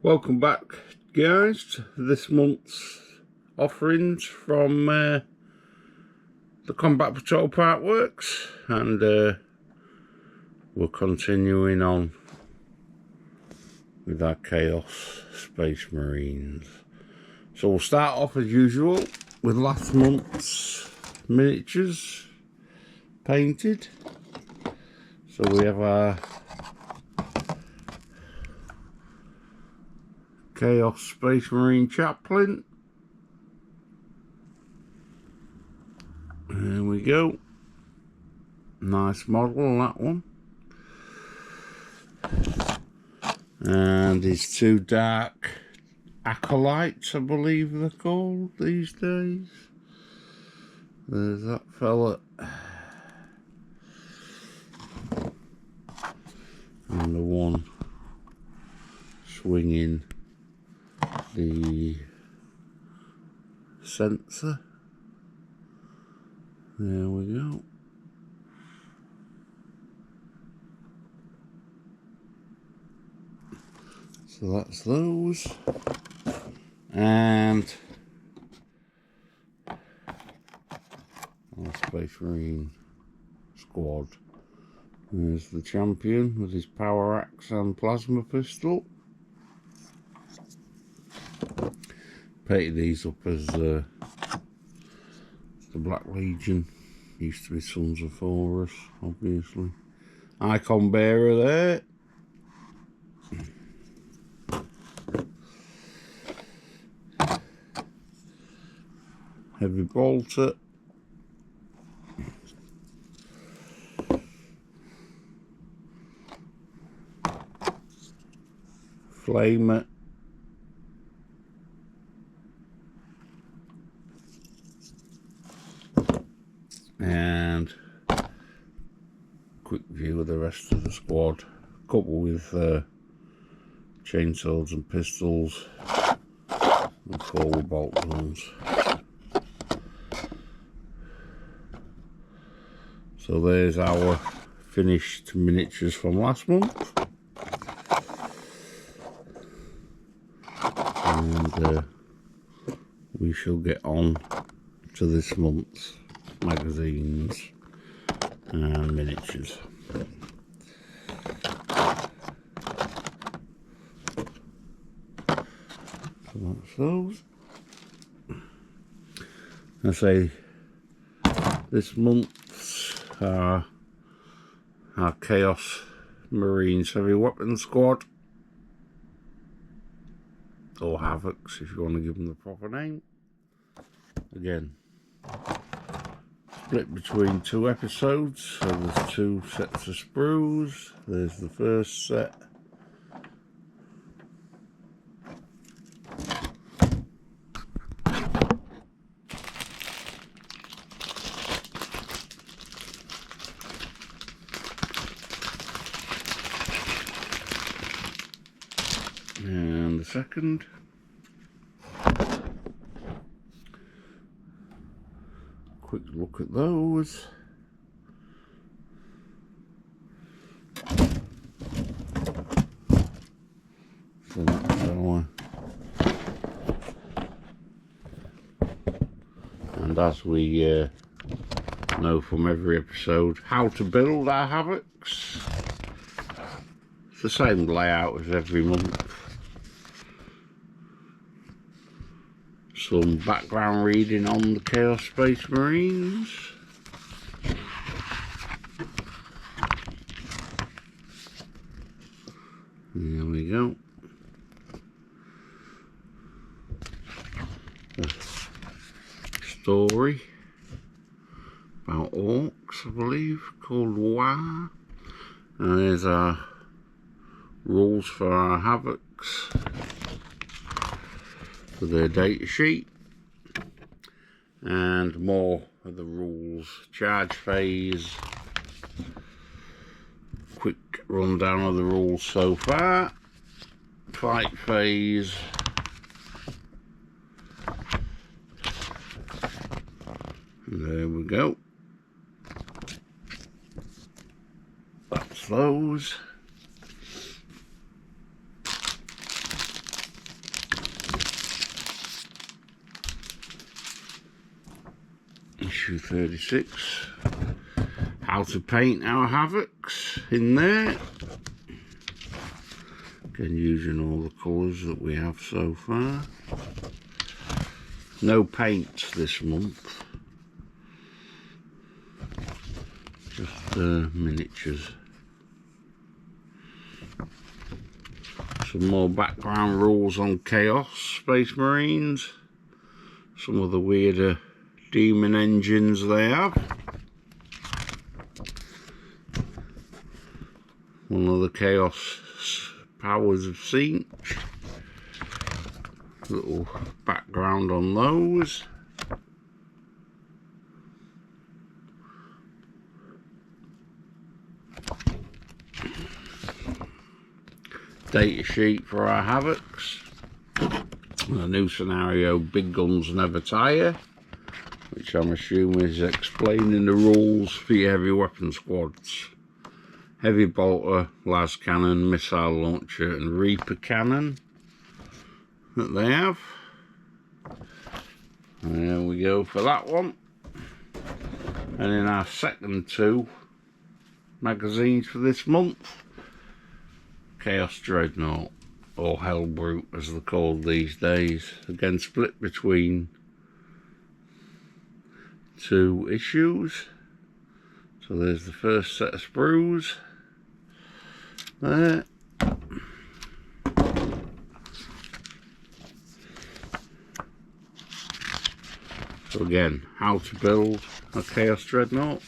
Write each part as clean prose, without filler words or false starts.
Welcome back, guys, to this month's offerings from the Combat Patrol Park Works, and we're continuing on with our Chaos Space Marines. So we'll start off as usual with last month's miniatures painted. So we have our Chaos Space Marine Chaplain. There we go. Nice model, that one. And his two dark acolytes, I believe they're called these days. There's that fella. And the one swinging the sensor. There we go. So that's those. And our Space Marine squad. There's the champion with his power axe and plasma pistol. Painted these up as the Black Legion. Used to be Sons of Horus, obviously. Icon bearer there. Heavy bolter. Flamer. And quick view of the rest of the squad. Couple with chainsaws and pistols and 4 with bolt guns. So there's our finished miniatures from last month. And we shall get on to this month's magazines and miniatures. So that's those. I say this month's our Chaos Marines Heavy Weapon Squad, or Havocs if you want to give them the proper name. Again, split between 2 episodes, so there's 2 sets of sprues. There's the first set. And the second. Quick look at those. So that's our, and as we know from every episode, how to build our Havocs. It's the same layout as every month. Some background reading on the Chaos Space Marines. There we go. A story about orcs, I believe, called War. And there's our rules for our Havocs. For their data sheet, and more of the rules. Charge phase, quick rundown of the rules so far. Fight phase, and there we go. That's those. issue 36. How to paint our Havocs in there. Again, using all the colours that we have so far. No paints this month. Just miniatures. Some more background rules on Chaos Space Marines. Some of the weirder demon engines they have. One of the Chaos powers of Siege. Little background on those. Data sheet for our Havocs. A new scenario, Big Guns Never Tire, which I'm assuming is explaining the rules for your heavy weapon squads. Heavy bolter, las cannon, missile launcher and reaper cannon that they have. And there we go for that one. And in our second two magazines for this month, Chaos Dreadnought, or Hellbrute as they're called these days. Again, split between two issues. So there's the first set of sprues there. So again, how to build a Chaos Dreadnought.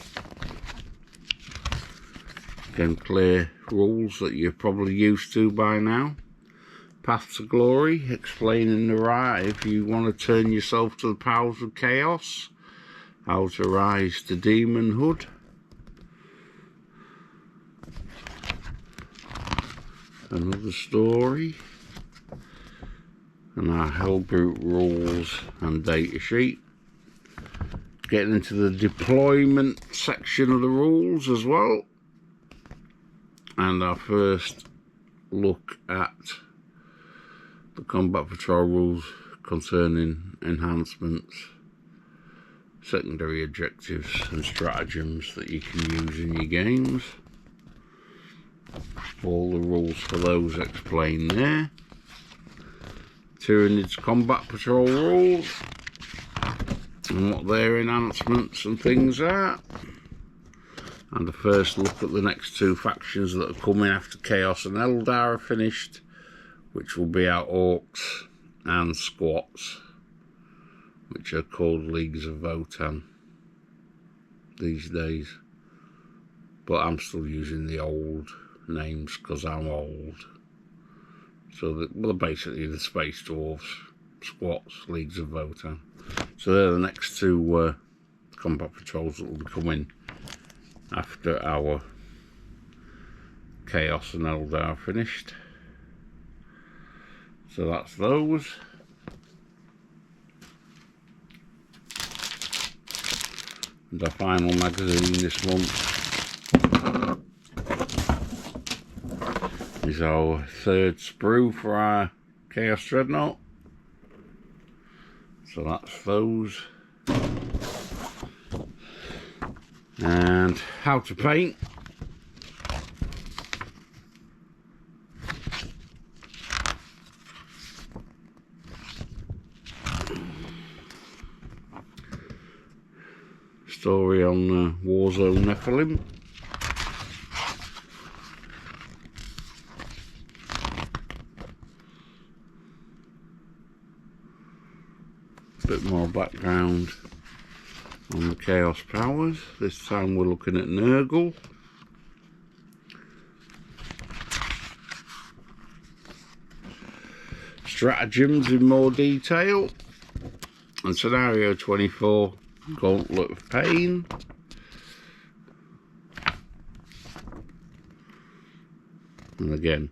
Again, clear rules that you're probably used to by now. Path to Glory, explaining the right if you want to turn yourself to the powers of chaos. How to rise to demonhood. Another story. And our Hellbrute rules and data sheet. Getting into the deployment section of the rules as well. And our first look at the combat patrol rules concerning enhancements, secondary objectives and stratagems that you can use in your games. All the rules for those explained there. Tyranids combat patrol rules and what their enhancements and things are. And the first look at the next two factions that are coming after Chaos and Eldar are finished, which will be our Orcs and Squats, which are called Leagues of Votan these days. But I'm still using the old names because I'm old. So they're basically the Space Dwarves, Squats, Leagues of Votan. So they're the next two combat patrols that will be coming after our Chaos and Eldar finished. So that's those. And our final magazine this month is our third sprue for our Chaos Dreadnought. So that's those. And how to paint. Story on Warzone Nephilim. Bit more background on the Chaos powers. This time we're looking at Nurgle. Stratagems in more detail. And scenario 24, Gauntlet of Pain. And again,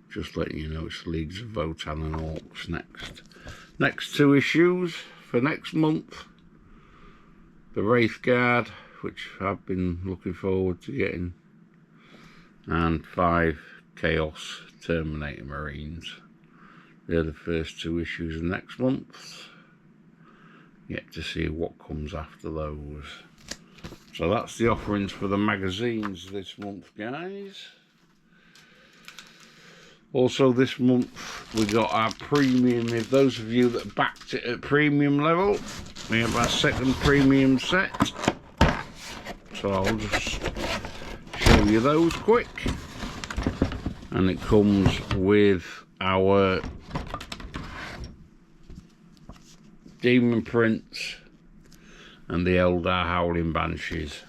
just letting you know it's Leagues of Votan and Orcs next. Next two issues for next month. The Wraith Guard, which I've been looking forward to getting. And 5 Chaos Terminator Marines. They're the first two issues of next month. Yet to see what comes after those. So that's the offerings for the magazines this month, guys. Also this month we got our premium. If those of you that backed it at premium level, we have our second premium set. So I'll just show you those quick. And it comes with our Demon Prince and the Eldar Howling Banshees.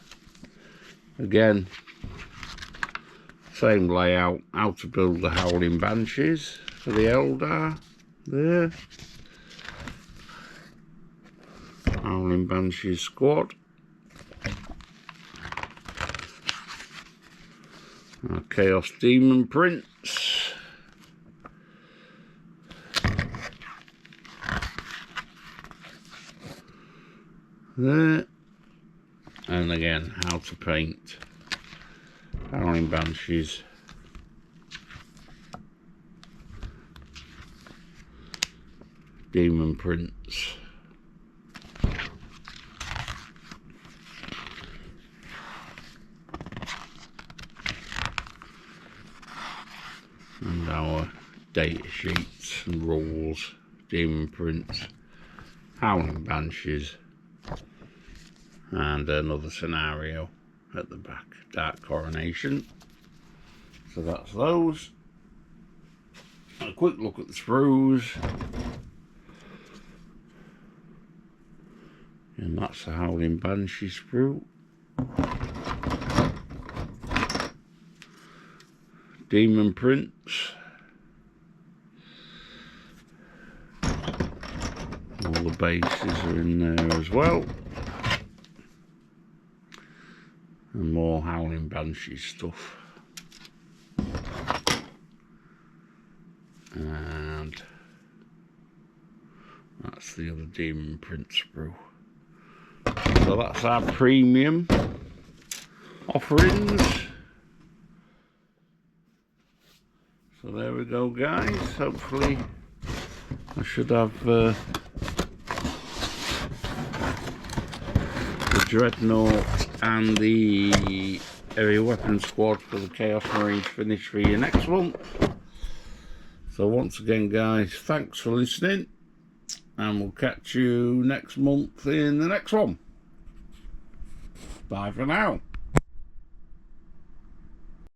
Again, same layout, how to build the Howling Banshees for the Eldar there. Howling Banshees squad. Our Chaos Demon Prince. There. And again, how to paint Howling Banshees. Demon Prince. And our data sheets and rules. Demon Prince, Howling Banshees, and another scenario at the back, Dark Coronation. So that's those. A quick look at the sprues. And that's the Howling Banshee sprue. Demon Prince. All the bases are in there as well. And more Howling Banshee stuff. And that's the other Demon Prince sprue. So that's our premium offerings. So there we go, guys. Hopefully I should have the Dreadnought and the Heavy Weapon Squad for the Chaos Marines finished for you next month. So once again, guys, thanks for listening, and we'll catch you next month in the next one. Bye for now.